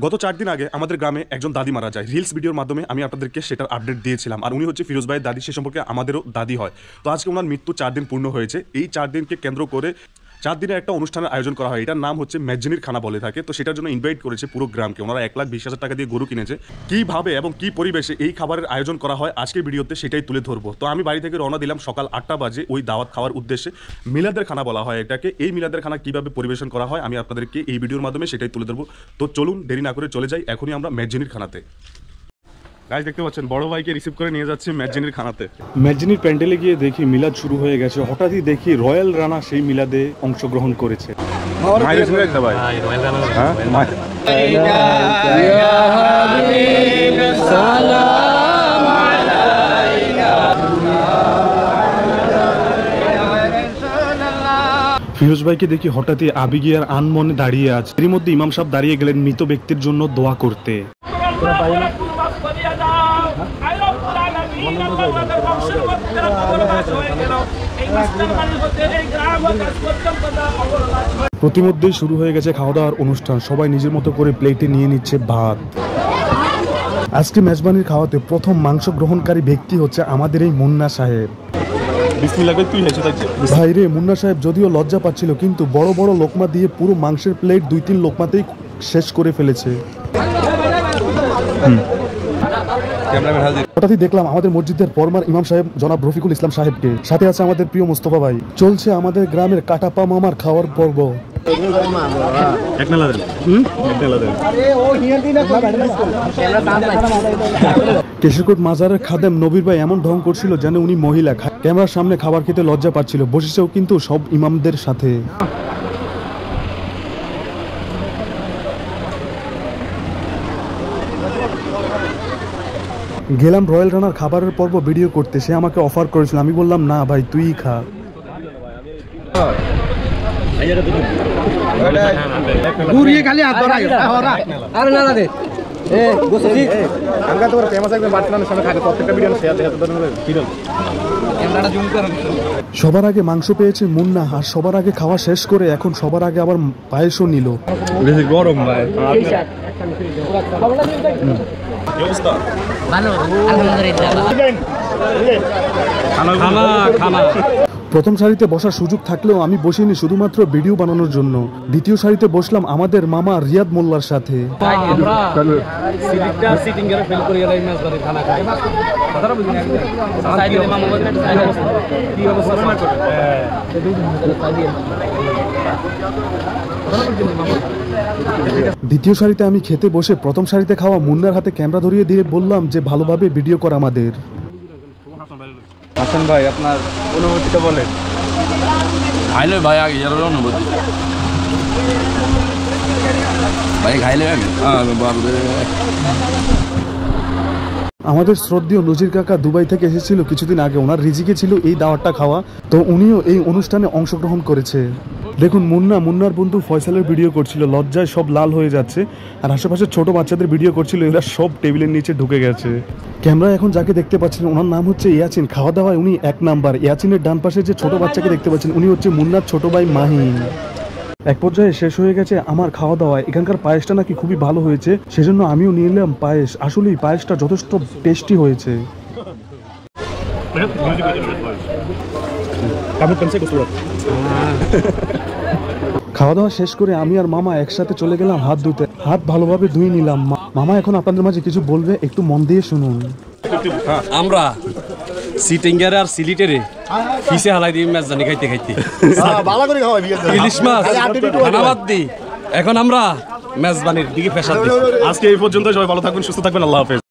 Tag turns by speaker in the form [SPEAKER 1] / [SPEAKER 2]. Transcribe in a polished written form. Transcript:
[SPEAKER 1] গত 4 দিন আগে আমাদের গ্রামে একজন দাদি মারা যায়। রিলস ভিডিওর মাধ্যমে আমি আপনাদেরকে সেটার আপডেট দিয়েছিলাম। আর উনি হচ্ছে ফিরোজ ভাইয়ের দাদি, সে সম্পর্কে আমাদেরও দাদি হয়। তো আজকে ওনার মৃত্যু 4 দিন পূর্ণ হয়েছে। এই 4 দিনকে কেন্দ্র করে 4 দিনের একটা অনুষ্ঠানের আয়োজন করা হয়। এটার নাম হচ্ছে মেজজনির খানা বলে থাকে। তো সেটার জন্য ইনভাইট করেছে পুরো গ্রামকে। ওনারা 1,20,000 টাকা দিয়ে গরু কিনেছে। কীভাবে এবং কী পরিবেশে এই খাবারের আয়োজন করা হয় আজকের ভিডিওতে সেটাই তুলে ধরবো। তো আমি বাড়ি থেকে রওনা দিলাম সকাল 8টা বাজে ওই দাওয়াত খাওয়ার উদ্দেশ্যে। মিলাদের খানা বলা হয় এটাকে। এই মিলাদের খানা কীভাবে পরিবেশন করা হয় আমি আপনাদেরকে এই ভিডিওর মাধ্যমে সেটাই তুলে ধরবো। তো চলুন দেরি না করে চলে যাই এখনই আমরা মেজজনির খানাতে। গাইস দেখতে পাচ্ছেন বড় ভাইকে রিসিভ করে নিয়ে যাচ্ছি মেজজনির খানাতে। মেজজনির প্যান্ডেলে গিয়ে দেখি মিলাদ শুরু হয়ে গেছে। হঠাৎই দেখি রয়্যাল রানা সেই মিলাদে অংশগ্রহণ করেছে। ফিরোজ ভাইকে দেখি হঠাৎই আবেগী আর আনমনে দাঁড়িয়ে আছে। এর মধ্যে ইমাম সাহেব দাঁড়িয়ে গেলেন মৃত ব্যক্তির জন্য দোয়া করতে। প্রতিমধ্যেই শুরু হয়ে গেছে খাওয়া দাওয়ার অনুষ্ঠান। সবাই নিজের মতো করে প্লেটে নিয়ে নিচ্ছে ভাত। আজকে মেজবানির খাওয়াতে প্রথম মাংস গ্রহণকারী ব্যক্তি হচ্ছে আমাদের এই মুন্না সাহেব। ভাইরে, মুন্না সাহেব যদিও লজ্জা পাচ্ছিল কিন্তু বড় বড় লোকমা দিয়ে পুরো মাংসের প্লেট 2-3 লোকমাতেই শেষ করে ফেলেছে। হঠাৎই দেখলাম আমাদের মসজিদের পরমার ইমাম সাহেব জনাব রফিকুল ইসলাম সাহেবকে, সাথে আছে আমাদের প্রিয় মোস্তফা ভাই। চলছে আমাদের গ্রামের কাটাপা মামার খাওয়ার পর্ব। কেশরকোট মাজারের খাদেম নবীর ভাই এমন ঢং করছিল যেন উনি মহিলা। ক্যামেরার সামনে খাবার খেতে লজ্জা পাচ্ছিল। বসেছেও কিন্তু সব ইমামদের সাথে। গেলাম রয়্যাল রানার খাবারের পর্ব ভিডিও করতে। সে আমাকে অফার করেছিল, আমি বললাম না ভাই তুই খা। সবার আগে মাংস পেয়েছে মুন্না, আর সবার আগে খাওয়া শেষ করে এখন সবার আগে আবার পায়েসও নিল। গরম ভাই। প্রথম সারিতে বসার সুযোগ থাকলেও আমি বসিনি শুধুমাত্র ভিডিও বানানোর জন্য। দ্বিতীয় সারিতে বসলাম আমাদের মামা রিয়াদ মোল্লার সাথে। দ্বিতীয় সারিতে আমি খেতে বসে প্রথম সারিতে খাওয়া মুন্নার হাতে ক্যামেরা ধরিয়ে দিয়ে বললাম যে ভালোভাবে ভিডিও কর আমাদের।
[SPEAKER 2] হাসান ভাই আপনার অনুভূতিটা বলেন।
[SPEAKER 3] খাইলে ভাই আগে এর অনুভূতি ভাই খাইলে আগে
[SPEAKER 1] আমাদের শ্রদ্ধেয় নজির কাকা দুবাই থেকে এসেছিল কিছুদিন আগে। ওনার রিজিকে ছিল এই দাওয়াতটা খাওয়া, তো উনিও এই অনুষ্ঠানে অংশগ্রহণ করেছে। দেখুন মুন্নার বন্ধু ফয়সালের ভিডিও করছিল, লজ্জায় সব লাল হয়ে যাচ্ছে। আর আশেপাশে ছোট বাচ্চাদের ভিডিও করছিল, এরা সব টেবিলের নিচে ঢুকে গেছে। ক্যামেরা এখন যাকে দেখতে পাচ্ছেন ওনার নাম হচ্ছে ইয়াচিন। খাওয়া দাওয়ায় উনি 1 নাম্বার। ইয়াচিনের ডান পাশে যে ছোট বাচ্চাকে দেখতে পাচ্ছেন উনি হচ্ছে মুন্নার ছোট ভাই মাহিন। এক পর্যায়ে শেষ হয়ে গেছে আমার খাওয়া দাওয়ায়। এখানকার পায়েসটা নাকি খুবই ভালো হয়েছে, সেজন্য আমিও নিয়ে নিলাম পায়েস। আসলেই পায়েসটা যথেষ্ট টেস্টি হয়েছে। খাওয়া দাওয়া শেষ করে আমি আর মামা একসাথে চলে গেলাম হাত ধুতে। হাত ভালোভাবে ধুয়ে নিলাম। মামা এখন আপনাদের মাঝে কিছু বলবে, একটু মন দিয়ে শুনুন।
[SPEAKER 3] আমরা সিটিঙ্গারে আর সিলিটেরে ফিসে হালাই দিই ম্যাচ জানি খাইতে খাইতে ইলিশ মাছ খানাবাদ দিই। এখন আমরা মেজবানির দিকে পেশা দিই।
[SPEAKER 1] আজকে এই পর্যন্ত, সবাই ভালো থাকবেন, সুস্থ থাকবেন, আল্লাহ হাফেজ।